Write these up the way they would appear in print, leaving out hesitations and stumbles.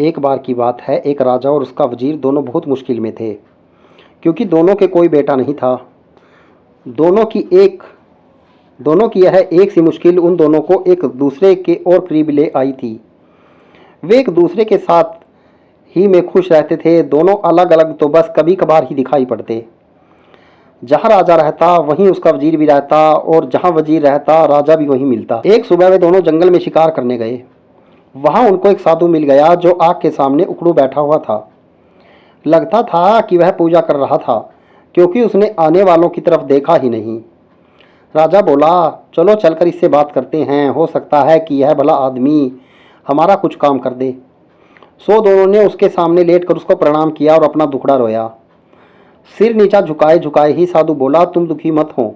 एक बार की बात है, एक राजा और उसका वजीर दोनों बहुत मुश्किल में थे, क्योंकि दोनों के कोई बेटा नहीं था। दोनों की एक दोनों की यह एक सी मुश्किल उन दोनों को एक दूसरे के और करीब ले आई थी। वे एक दूसरे के साथ ही में खुश रहते थे। दोनों अलग अलग तो बस कभी कभार ही दिखाई पड़ते। जहाँ राजा रहता वहीं उसका वजीर भी रहता, और जहाँ वजीर रहता राजा भी वहीं मिलता। एक सुबह वे दोनों जंगल में शिकार करने गए। वहां उनको एक साधु मिल गया जो आग के सामने उखड़ू बैठा हुआ था। लगता था कि वह पूजा कर रहा था, क्योंकि उसने आने वालों की तरफ देखा ही नहीं। राजा बोला, चलो चलकर इससे बात करते हैं, हो सकता है कि यह भला आदमी हमारा कुछ काम कर दे। सो दोनों ने उसके सामने लेटकर उसको प्रणाम किया और अपना दुखड़ा रोया। सिर नीचा झुकाए झुकाए ही साधु बोला, तुम दुखी मत हो,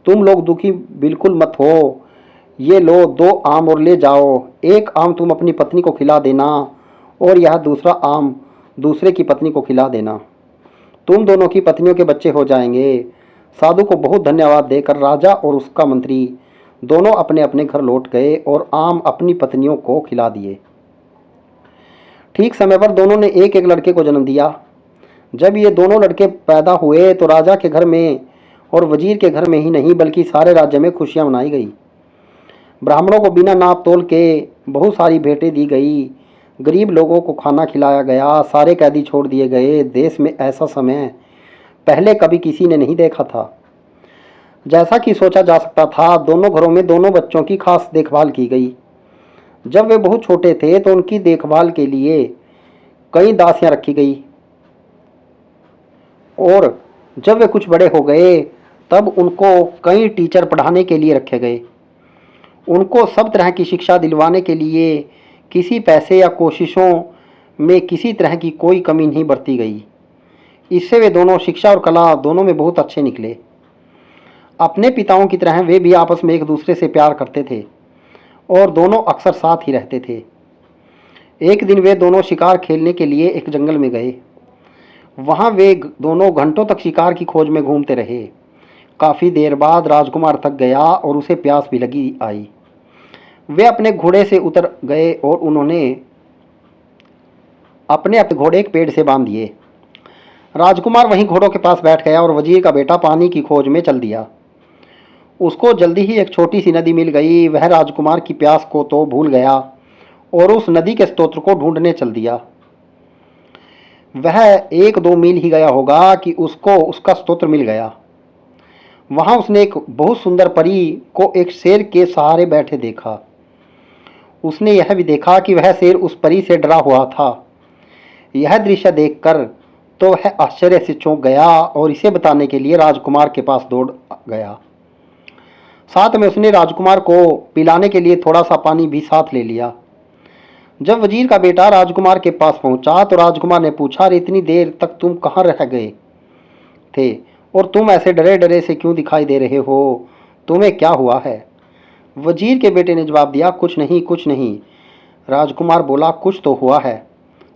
तुम लोग दुखी बिल्कुल मत हो। ये लो 2 आम और ले जाओ। एक आम तुम अपनी पत्नी को खिला देना, और यह दूसरा आम दूसरे की पत्नी को खिला देना। तुम दोनों की पत्नियों के बच्चे हो जाएंगे। साधु को बहुत धन्यवाद देकर राजा और उसका मंत्री दोनों अपने अपने घर लौट गए और आम अपनी पत्नियों को खिला दिए। ठीक समय पर दोनों ने एक एक लड़के को जन्म दिया। जब ये दोनों लड़के पैदा हुए तो राजा के घर में और वजीर के घर में ही नहीं बल्कि सारे राज्य में खुशियां मनाई गई। ब्राह्मणों को बिना नाप तोल के बहुत सारी भेंटें दी गई। गरीब लोगों को खाना खिलाया गया। सारे कैदी छोड़ दिए गए। देश में ऐसा समय पहले कभी किसी ने नहीं देखा था। जैसा कि सोचा जा सकता था, दोनों घरों में दोनों बच्चों की खास देखभाल की गई। जब वे बहुत छोटे थे तो उनकी देखभाल के लिए कई दासियां रखी गई, और जब वे कुछ बड़े हो गए तब उनको कई टीचर पढ़ाने के लिए रखे गए। उनको सब तरह की शिक्षा दिलवाने के लिए किसी पैसे या कोशिशों में किसी तरह की कोई कमी नहीं बरती गई। इससे वे दोनों शिक्षा और कला दोनों में बहुत अच्छे निकले। अपने पिताओं की तरह वे भी आपस में एक दूसरे से प्यार करते थे और दोनों अक्सर साथ ही रहते थे। एक दिन वे दोनों शिकार खेलने के लिए एक जंगल में गए। वहां वे दोनों घंटों तक शिकार की खोज में घूमते रहे। काफ़ी देर बाद राजकुमार थक गया और उसे प्यास भी लगी आई। वे अपने घोड़े से उतर गए और उन्होंने अपने घोड़े एक पेड़ से बांध दिए। राजकुमार वहीं घोड़ों के पास बैठ गया और वजीर का बेटा पानी की खोज में चल दिया। उसको जल्दी ही एक छोटी सी नदी मिल गई। वह राजकुमार की प्यास को तो भूल गया और उस नदी के स्रोत को ढूंढने चल दिया। वह 1-2 मील ही गया होगा कि उसको उसका स्रोत मिल गया। वहां उसने एक बहुत सुंदर परी को एक शेर के सहारे बैठे देखा। उसने यह भी देखा कि वह शेर उस परी से डरा हुआ था। यह दृश्य देखकर तो वह आश्चर्य से चौंक गया और इसे बताने के लिए राजकुमार के पास दौड़ गया। साथ में उसने राजकुमार को पिलाने के लिए थोड़ा सा पानी भी साथ ले लिया। जब वजीर का बेटा राजकुमार के पास पहुंचा तो राजकुमार ने पूछा, अरे इतनी देर तक तुम कहाँ रह गए थे और तुम ऐसे डरे डरे से क्यों दिखाई दे रहे हो? तुम्हें क्या हुआ है? वजीर के बेटे ने जवाब दिया, कुछ नहीं कुछ नहीं। राजकुमार बोला, कुछ तो हुआ है।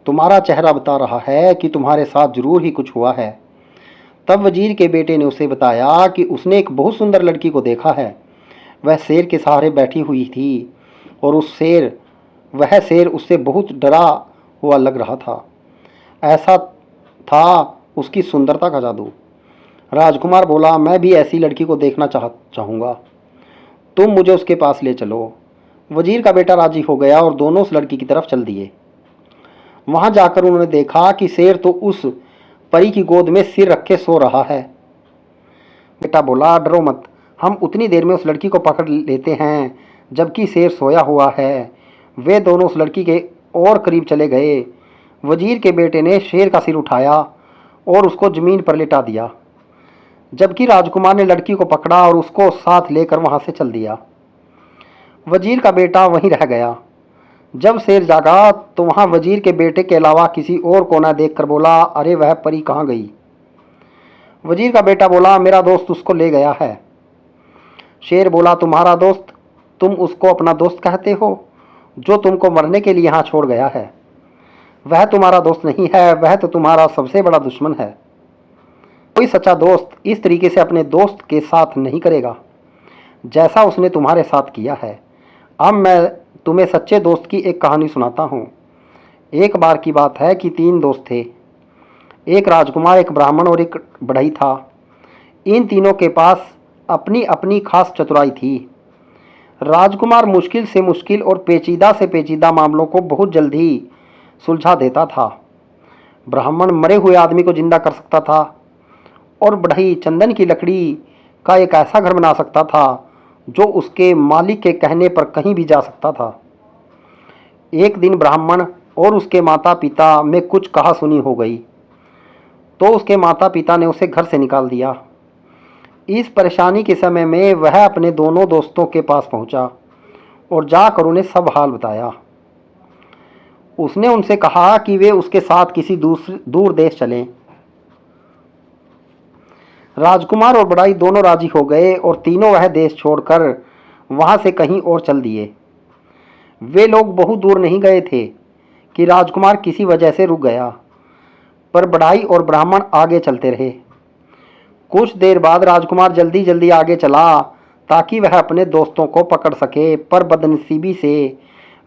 तुम्हारा चेहरा बता रहा है कि तुम्हारे साथ जरूर ही कुछ हुआ है। तब वजीर के बेटे ने उसे बताया कि उसने एक बहुत सुंदर लड़की को देखा है। वह शेर के सहारे बैठी हुई थी और वह शेर उससे बहुत डरा हुआ लग रहा था। ऐसा था उसकी सुंदरता का जादू। राजकुमार बोला, मैं भी ऐसी लड़की को देखना चाहूँगा। तुम मुझे उसके पास ले चलो। वजीर का बेटा राजी हो गया और दोनों उस लड़की की तरफ चल दिए। वहां जाकर उन्होंने देखा कि शेर तो उस परी की गोद में सिर रखे सो रहा है। बेटा बोला, डरो मत, हम उतनी देर में उस लड़की को पकड़ लेते हैं जबकि शेर सोया हुआ है। वे दोनों उस लड़की के और करीब चले गए। वजीर के बेटे ने शेर का सिर उठाया और उसको जमीन पर लेटा दिया, जबकि राजकुमार ने लड़की को पकड़ा और उसको साथ लेकर वहां से चल दिया। वजीर का बेटा वहीं रह गया। जब शेर जागा तो वहां वजीर के बेटे के अलावा किसी और को न देखकर बोला, अरे वह परी कहाँ गई? वजीर का बेटा बोला, मेरा दोस्त उसको ले गया है। शेर बोला, तुम्हारा दोस्त? तुम उसको अपना दोस्त कहते हो जो तुमको मरने के लिए यहाँ छोड़ गया है? वह तुम्हारा दोस्त नहीं है, वह तो तुम्हारा सबसे बड़ा दुश्मन है। कोई सच्चा दोस्त इस तरीके से अपने दोस्त के साथ नहीं करेगा जैसा उसने तुम्हारे साथ किया है। अब मैं तुम्हें सच्चे दोस्त की एक कहानी सुनाता हूँ। एक बार की बात है कि 3 दोस्त थे। एक राजकुमार, एक ब्राह्मण और एक बढ़ई था। इन तीनों के पास अपनी अपनी खास चतुराई थी। राजकुमार मुश्किल से मुश्किल और पेचीदा से पेचीदा मामलों को बहुत जल्द ही सुलझा देता था। ब्राह्मण मरे हुए आदमी को जिंदा कर सकता था और बढ़ई चंदन की लकड़ी का एक ऐसा घर बना सकता था जो उसके मालिक के कहने पर कहीं भी जा सकता था। एक दिन ब्राह्मण और उसके माता पिता में कुछ कहा सुनी हो गई, तो उसके माता पिता ने उसे घर से निकाल दिया। इस परेशानी के समय में वह अपने दोनों दोस्तों के पास पहुंचा और जाकर उन्हें सब हाल बताया। उसने उनसे कहा कि वे उसके साथ किसी दूर देश चलें। राजकुमार और बढ़ई दोनों राजी हो गए और तीनों वह देश छोड़कर वहां से कहीं और चल दिए। वे लोग बहुत दूर नहीं गए थे कि राजकुमार किसी वजह से रुक गया, पर बढ़ई और ब्राह्मण आगे चलते रहे। कुछ देर बाद राजकुमार जल्दी जल्दी आगे चला ताकि वह अपने दोस्तों को पकड़ सके, पर बदनसीबी से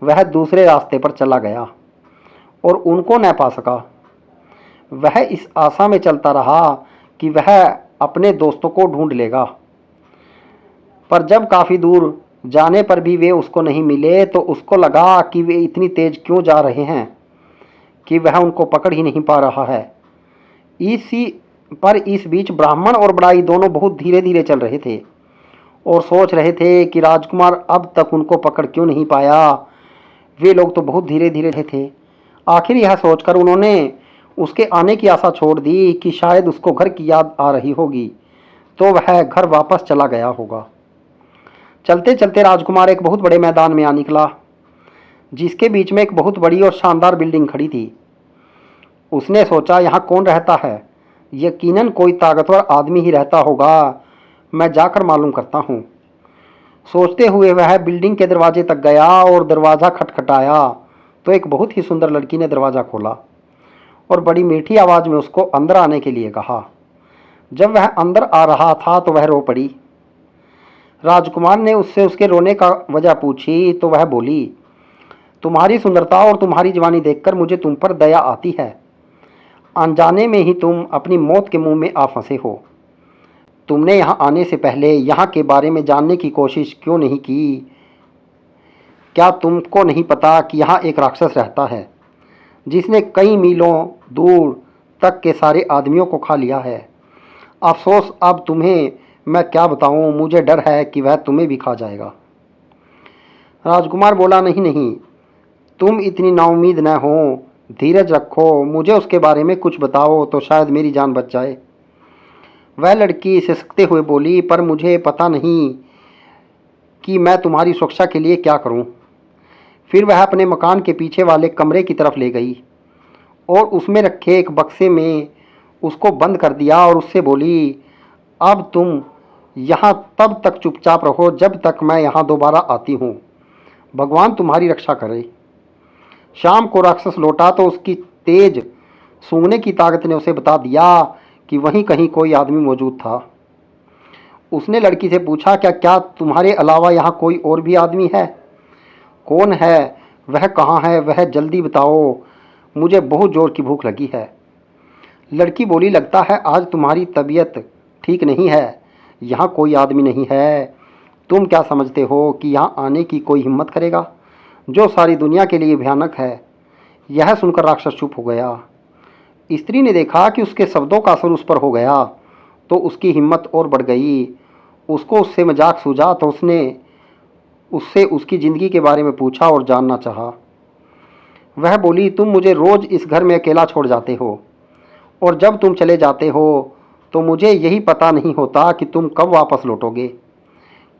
वह दूसरे रास्ते पर चला गया और उनको न पा सका। वह इस आशा में चलता रहा कि वह अपने दोस्तों को ढूंढ लेगा, पर जब काफ़ी दूर जाने पर भी वे उसको नहीं मिले तो उसको लगा कि वे इतनी तेज क्यों जा रहे हैं कि वह उनको पकड़ ही नहीं पा रहा है। इस बीच ब्राह्मण और बढ़ई दोनों बहुत धीरे धीरे चल रहे थे और सोच रहे थे कि राजकुमार अब तक उनको पकड़ क्यों नहीं पाया। वे लोग तो बहुत धीरे धीरे थे। आखिर यह सोचकर उन्होंने उसके आने की आशा छोड़ दी कि शायद उसको घर की याद आ रही होगी, तो वह घर वापस चला गया होगा। चलते चलते राजकुमार एक बहुत बड़े मैदान में आ निकला, जिसके बीच में एक बहुत बड़ी और शानदार बिल्डिंग खड़ी थी। उसने सोचा, यहाँ कौन रहता है? यकीनन कोई ताकतवर आदमी ही रहता होगा, मैं जाकर मालूम करता हूँ। सोचते हुए वह बिल्डिंग के दरवाजे तक गया और दरवाज़ा खटखटाया तो एक बहुत ही सुंदर लड़की ने दरवाज़ा खोला और बड़ी मीठी आवाज़ में उसको अंदर आने के लिए कहा। जब वह अंदर आ रहा था तो वह रो पड़ी। राजकुमार ने उससे उसके रोने का वजह पूछी तो वह बोली, तुम्हारी सुंदरता और तुम्हारी जवानी देखकर मुझे तुम पर दया आती है। अनजाने में ही तुम अपनी मौत के मुंह में आ फंसे हो। तुमने यहाँ आने से पहले यहाँ के बारे में जानने की कोशिश क्यों नहीं की? क्या तुमको नहीं पता कि यहाँ एक राक्षस रहता है जिसने कई मीलों दूर तक के सारे आदमियों को खा लिया है? अफसोस, अब तुम्हें मैं क्या बताऊं, मुझे डर है कि वह तुम्हें भी खा जाएगा। राजकुमार बोला, नहीं नहीं, तुम इतनी नाउम्मीद न हो, धीरज रखो, मुझे उसके बारे में कुछ बताओ तो शायद मेरी जान बच जाए। वह लड़की सिसकते हुए बोली, पर मुझे पता नहीं कि मैं तुम्हारी सुरक्षा के लिए क्या करूं। फिर वह अपने मकान के पीछे वाले कमरे की तरफ ले गई और उसमें रखे एक बक्से में उसको बंद कर दिया और उससे बोली, अब तुम यहाँ तब तक चुपचाप रहो जब तक मैं यहाँ दोबारा आती हूँ। भगवान तुम्हारी रक्षा करे। शाम को राक्षस लौटा तो उसकी तेज सूंघने की ताकत ने उसे बता दिया कि वहीं कहीं कोई आदमी मौजूद था। उसने लड़की से पूछा, क्या तुम्हारे अलावा यहाँ कोई और भी आदमी है? कौन है? वह कहाँ है? वह जल्दी बताओ, मुझे बहुत जोर की भूख लगी है। लड़की बोली, लगता है आज तुम्हारी तबीयत ठीक नहीं है, यहाँ कोई आदमी नहीं है। तुम क्या समझते हो कि यहाँ आने की कोई हिम्मत करेगा, जो सारी दुनिया के लिए भयानक है? यह सुनकर राक्षस चुप हो गया। स्त्री ने देखा कि उसके शब्दों का असर उस पर हो गया तो उसकी हिम्मत और बढ़ गई। उसको उससे मजाक सूझा तो उसने उससे उसकी ज़िंदगी के बारे में पूछा और जानना चाहा। वह बोली, तुम मुझे रोज़ इस घर में अकेला छोड़ जाते हो और जब तुम चले जाते हो तो मुझे यही पता नहीं होता कि तुम कब वापस लौटोगे।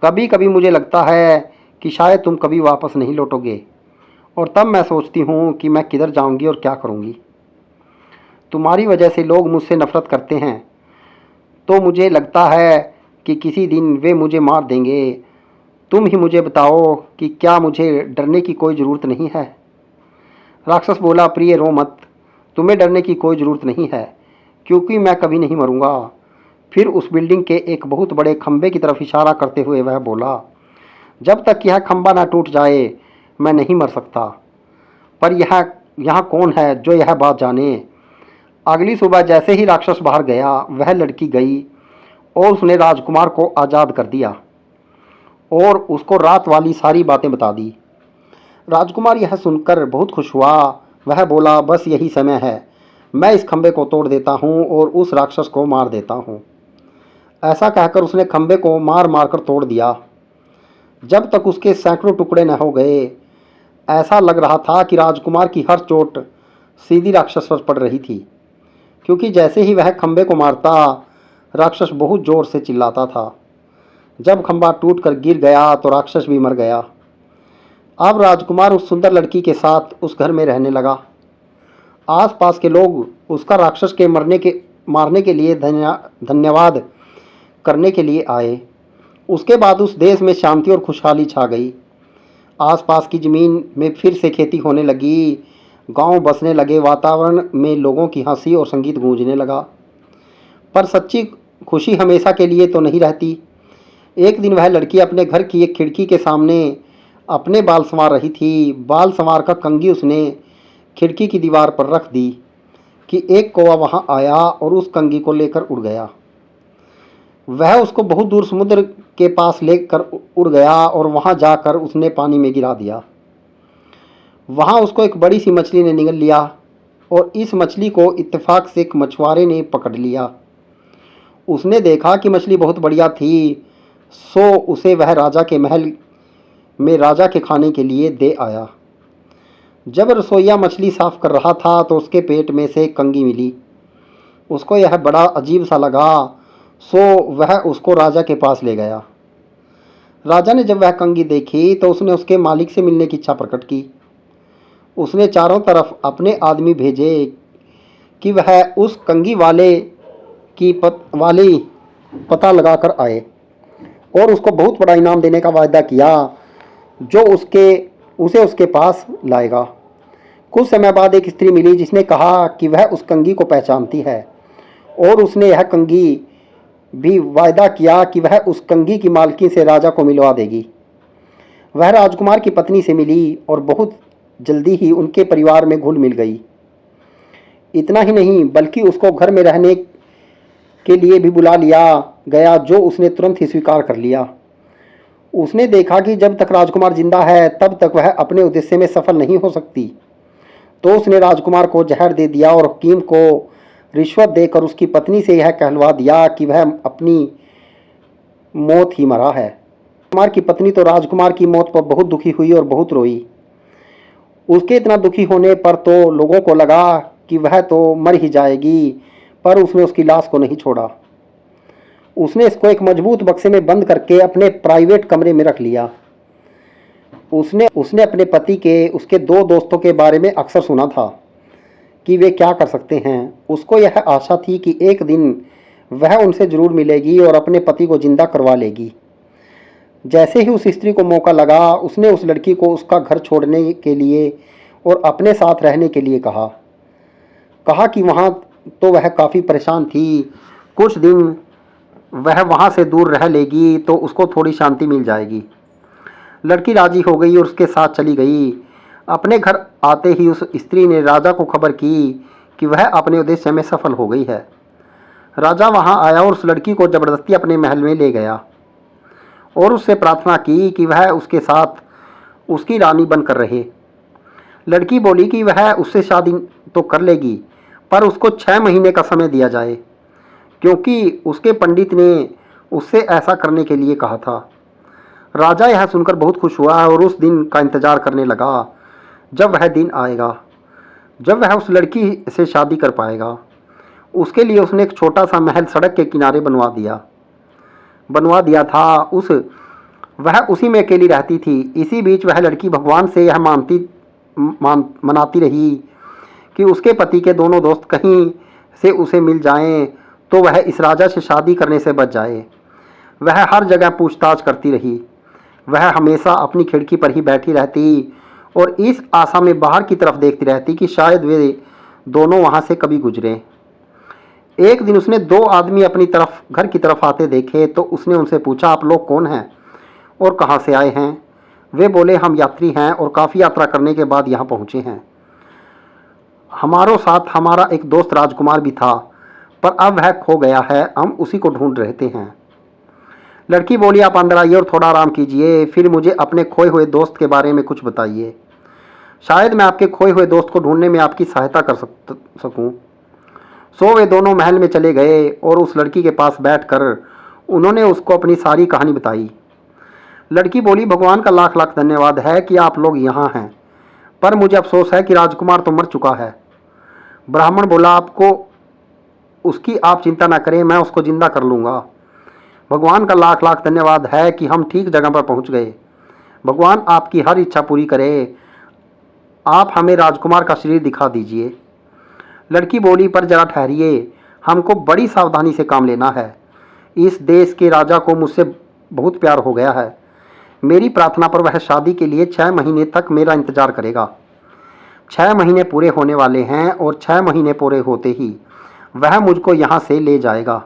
कभी कभी मुझे लगता है कि शायद तुम कभी वापस नहीं लौटोगे और तब मैं सोचती हूँ कि मैं किधर जाऊँगी और क्या करूँगी। तुम्हारी वजह से लोग मुझसे नफ़रत करते हैं, तो मुझे लगता है कि किसी दिन वे मुझे मार देंगे। तुम ही मुझे बताओ कि क्या मुझे डरने की कोई ज़रूरत नहीं है? राक्षस बोला, प्रिय रो मत, तुम्हें डरने की कोई ज़रूरत नहीं है क्योंकि मैं कभी नहीं मरूंगा। फिर उस बिल्डिंग के एक बहुत बड़े खंभे की तरफ इशारा करते हुए वह बोला, जब तक यह खंभा ना टूट जाए मैं नहीं मर सकता। पर यह यहाँ कौन है जो यह बात जाने। अगली सुबह जैसे ही राक्षस बाहर गया, वह लड़की गई और उसने राजकुमार को आज़ाद कर दिया और उसको रात वाली सारी बातें बता दी। राजकुमार यह सुनकर बहुत खुश हुआ। वह बोला, बस यही समय है, मैं इस खंबे को तोड़ देता हूँ और उस राक्षस को मार देता हूँ। ऐसा कहकर उसने खंबे को मार मार कर तोड़ दिया, जब तक उसके सैकड़ों टुकड़े न हो गए। ऐसा लग रहा था कि राजकुमार की हर चोट सीधी राक्षस पर पड़ रही थी, क्योंकि जैसे ही वह खंबे को मारता, राक्षस बहुत जोर से चिल्लाता था। जब खंबा टूटकर गिर गया तो राक्षस भी मर गया। अब राजकुमार उस सुंदर लड़की के साथ उस घर में रहने लगा। आसपास के लोग उसका राक्षस के मारने के लिए धन्यवाद करने के लिए आए। उसके बाद उस देश में शांति और खुशहाली छा गई। आसपास की ज़मीन में फिर से खेती होने लगी, गांव बसने लगे, वातावरण में लोगों की हंसी और संगीत गूंजने लगा। पर सच्ची खुशी हमेशा के लिए तो नहीं रहती। एक दिन वह लड़की अपने घर की एक खिड़की के सामने अपने बाल संवार रही थी। बाल संवार का कंघी उसने खिड़की की दीवार पर रख दी कि एक कौवा वहां आया और उस कंघी को लेकर उड़ गया। वह उसको बहुत दूर समुद्र के पास लेकर उड़ गया और वहां जाकर उसने पानी में गिरा दिया। वहां उसको एक बड़ी सी मछली ने निगल लिया और इस मछली को इत्तेफाक से एक मछुआरे ने पकड़ लिया। उसने देखा कि मछली बहुत बढ़िया थी, सो उसे वह राजा के महल में राजा के खाने के लिए दे आया। जब रसोइया मछली साफ कर रहा था तो उसके पेट में से कंघी मिली। उसको यह बड़ा अजीब सा लगा, सो वह उसको राजा के पास ले गया। राजा ने जब वह कंघी देखी तो उसने उसके मालिक से मिलने की इच्छा प्रकट की। उसने चारों तरफ अपने आदमी भेजे कि वह उस कंघी वाले की पता लगाकर आए और उसको बहुत बड़ा इनाम देने का वायदा किया, जो उसे उसके पास लाएगा। कुछ समय बाद एक स्त्री मिली जिसने कहा कि वह उस कंघी को पहचानती है और उसने यह कंघी भी वायदा किया कि वह उस कंघी की मालकिन से राजा को मिलवा देगी। वह राजकुमार की पत्नी से मिली और बहुत जल्दी ही उनके परिवार में घुल मिल गई। इतना ही नहीं बल्कि उसको घर में रहने के लिए भी बुला लिया गया, जो उसने तुरंत ही स्वीकार कर लिया। उसने देखा कि जब तक राजकुमार जिंदा है तब तक वह अपने उद्देश्य में सफल नहीं हो सकती, तो उसने राजकुमार को जहर दे दिया और हकीम को रिश्वत देकर उसकी पत्नी से यह कहलवा दिया कि वह अपनी मौत ही मरा है। राजकुमार की पत्नी तो राजकुमार की मौत पर बहुत दुखी हुई और बहुत रोई। उसके इतना दुखी होने पर तो लोगों को लगा कि वह तो मर ही जाएगी, पर उसने उसकी लाश को नहीं छोड़ा। उसने इसको एक मजबूत बक्से में बंद करके अपने प्राइवेट कमरे में रख लिया। उसने अपने पति के उसके दो दोस्तों के बारे में अक्सर सुना था कि वे क्या कर सकते हैं। उसको यह आशा थी कि एक दिन वह उनसे जरूर मिलेगी और अपने पति को जिंदा करवा लेगी। जैसे ही उस स्त्री को मौका लगा, उसने उस लड़की को उसका घर छोड़ने के लिए और अपने साथ रहने के लिए कहा कि वहाँ तो वह काफ़ी परेशान थी, कुछ दिन वह वहाँ से दूर रह लेगी तो उसको थोड़ी शांति मिल जाएगी। लड़की राजी हो गई और उसके साथ चली गई। अपने घर आते ही उस स्त्री ने राजा को खबर की कि वह अपने उद्देश्य में सफल हो गई है। राजा वहाँ आया और उस लड़की को जबरदस्ती अपने महल में ले गया और उससे प्रार्थना की कि वह उसके साथ उसकी रानी बनकर रहे। लड़की बोली कि वह उससे शादी तो कर लेगी, पर उसको 6 महीने का समय दिया जाए, क्योंकि उसके पंडित ने उससे ऐसा करने के लिए कहा था। राजा यह सुनकर बहुत खुश हुआ और उस दिन का इंतजार करने लगा जब वह दिन आएगा जब वह उस लड़की से शादी कर पाएगा। उसके लिए उसने एक छोटा सा महल सड़क के किनारे बनवा दिया था। वह उसी में अकेली रहती थी। इसी बीच वह लड़की भगवान से यह मनाती रही कि उसके पति के दोनों दोस्त कहीं से उसे मिल जाएं तो वह इस राजा से शादी करने से बच जाए। वह हर जगह पूछताछ करती रही। वह हमेशा अपनी खिड़की पर ही बैठी रहती और इस आशा में बाहर की तरफ देखती रहती कि शायद वे दोनों वहां से कभी गुजरें। एक दिन उसने 2 आदमी अपनी तरफ घर की तरफ आते देखे तो उसने उनसे पूछा, आप लोग कौन हैं और कहाँ से आए हैं? वे बोले, हम यात्री हैं और काफ़ी यात्रा करने के बाद यहाँ पहुँचे हैं। हमारो साथ हमारा एक दोस्त राजकुमार भी था, पर अब वह खो गया है, हम उसी को ढूंढ रहते हैं। लड़की बोली, आप अंदर आइए और थोड़ा आराम कीजिए, फिर मुझे अपने खोए हुए दोस्त के बारे में कुछ बताइए। शायद मैं आपके खोए हुए दोस्त को ढूंढने में आपकी सहायता कर सकूं। सो वे दोनों महल में चले गए और उस लड़की के पास बैठकर उन्होंने उसको अपनी सारी कहानी बताई। लड़की बोली, भगवान का लाख लाख धन्यवाद है कि आप लोग यहाँ हैं, पर मुझे अफसोस है कि राजकुमार तो मर चुका है। ब्राह्मण बोला, आपको उसकी आप चिंता ना करें, मैं उसको जिंदा कर लूँगा। भगवान का लाख लाख धन्यवाद है कि हम ठीक जगह पर पहुँच गए। भगवान आपकी हर इच्छा पूरी करे, आप हमें राजकुमार का शरीर दिखा दीजिए। लड़की बोली, पर जरा ठहरिए, हमको बड़ी सावधानी से काम लेना है। इस देश के राजा को मुझसे बहुत प्यार हो गया है। मेरी प्रार्थना पर वह शादी के लिए 6 महीने तक मेरा इंतजार करेगा। 6 महीने पूरे होने वाले हैं और 6 महीने पूरे होते ही वह मुझको यहाँ से ले जाएगा।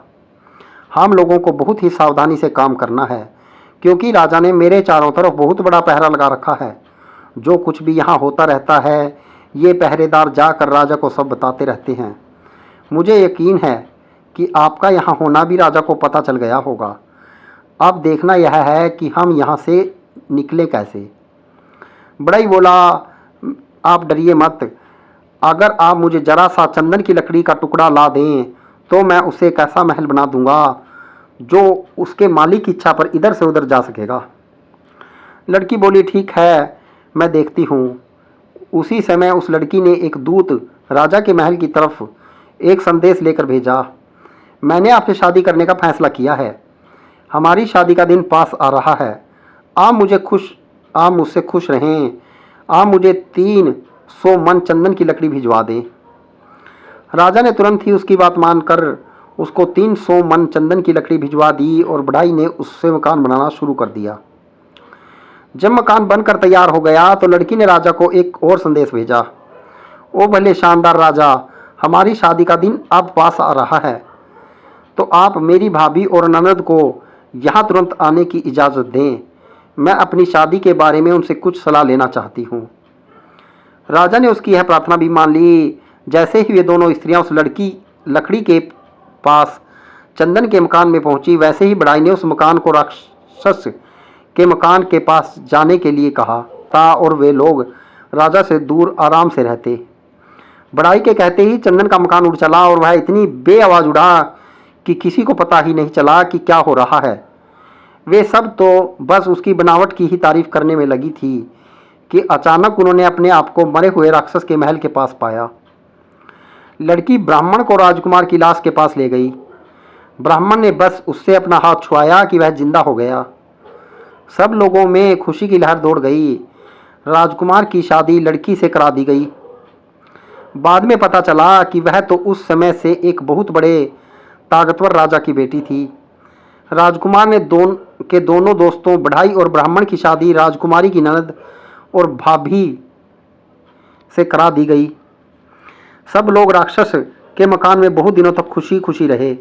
हम लोगों को बहुत ही सावधानी से काम करना है, क्योंकि राजा ने मेरे चारों तरफ बहुत बड़ा पहरा लगा रखा है। जो कुछ भी यहाँ होता रहता है, ये पहरेदार जाकर राजा को सब बताते रहते हैं। मुझे यकीन है कि आपका यहाँ होना भी राजा को पता चल गया होगा। अब देखना यह है कि हम यहाँ से निकले कैसे। बड़ाई बोला, आप डरिए मत। अगर आप मुझे जरा सा चंदन की लकड़ी का टुकड़ा ला दें तो मैं उसे एक ऐसा महल बना दूंगा जो उसके मालिक की इच्छा पर इधर से उधर जा सकेगा। लड़की बोली, ठीक है, मैं देखती हूँ। उसी समय उस लड़की ने एक दूत राजा के महल की तरफ एक संदेश लेकर भेजा। मैंने आपसे शादी करने का फैसला किया है। हमारी शादी का दिन पास आ रहा है। आप मुझसे खुश रहें। आप मुझे 300 मन चंदन की लकड़ी भिजवा दें। राजा ने तुरंत ही उसकी बात मानकर उसको 300 मन चंदन की लकड़ी भिजवा दी और बढ़ाई ने उससे मकान बनाना शुरू कर दिया। जब मकान बनकर तैयार हो गया तो लड़की ने राजा को एक और संदेश भेजा। ओ भले शानदार राजा, हमारी शादी का दिन अब पास आ रहा है, तो आप मेरी भाभी और ननद को यहाँ तुरंत आने की इजाज़त दें। मैं अपनी शादी के बारे में उनसे कुछ सलाह लेना चाहती हूँ। राजा ने उसकी यह प्रार्थना भी मान ली। जैसे ही वे दोनों स्त्रियां उस लकड़ी के पास चंदन के मकान में पहुंची, वैसे ही बढ़ाई ने उस मकान को राक्षस के मकान के पास जाने के लिए कहा था और वे लोग राजा से दूर आराम से रहते। बढ़ाई के कहते ही चंदन का मकान उड़ चला और वह इतनी बेआवाज उड़ा कि किसी को पता ही नहीं चला कि क्या हो रहा है। वे सब तो बस उसकी बनावट की ही तारीफ करने में लगी थी कि अचानक उन्होंने अपने आप को मरे हुए राक्षस के महल के पास पाया। लड़की ब्राह्मण को राजकुमार की लाश के पास ले गई। ब्राह्मण ने बस उससे अपना हाथ छुआया कि वह जिंदा हो गया। सब लोगों में खुशी की लहर दौड़ गई। राजकुमार की शादी लड़की से करा दी गई। बाद में पता चला कि वह तो उस समय से एक बहुत बड़े ताकतवर राजा की बेटी थी। राजकुमार ने दोनों दोस्तों बढ़ाई और ब्राह्मण की शादी राजकुमारी की ननद और भाभी से करा दी गई। सब लोग राक्षस के मकान में बहुत दिनों तक खुशी खुशी रहे।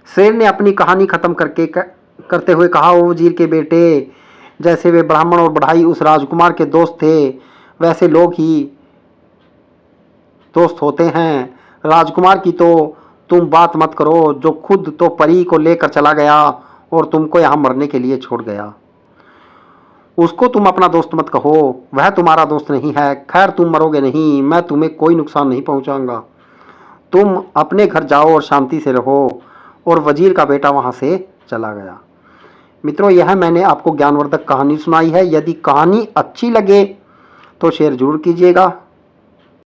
शेर ने अपनी कहानी खत्म करते हुए कहा, ओ वजीर के बेटे, जैसे वे ब्राह्मण और बढ़ाई उस राजकुमार के दोस्त थे, वैसे लोग ही दोस्त होते हैं। राजकुमार की तो तुम बात मत करो, जो खुद तो परी को लेकर चला गया और तुमको यहाँ मरने के लिए छोड़ गया। उसको तुम अपना दोस्त मत कहो, वह तुम्हारा दोस्त नहीं है। खैर, तुम मरोगे नहीं, मैं तुम्हें कोई नुकसान नहीं पहुंचाऊंगा। तुम अपने घर जाओ और शांति से रहो। और वजीर का बेटा वहां से चला गया। मित्रों, यह मैंने आपको ज्ञानवर्धक कहानी सुनाई है। यदि कहानी अच्छी लगे तो शेयर जरूर कीजिएगा।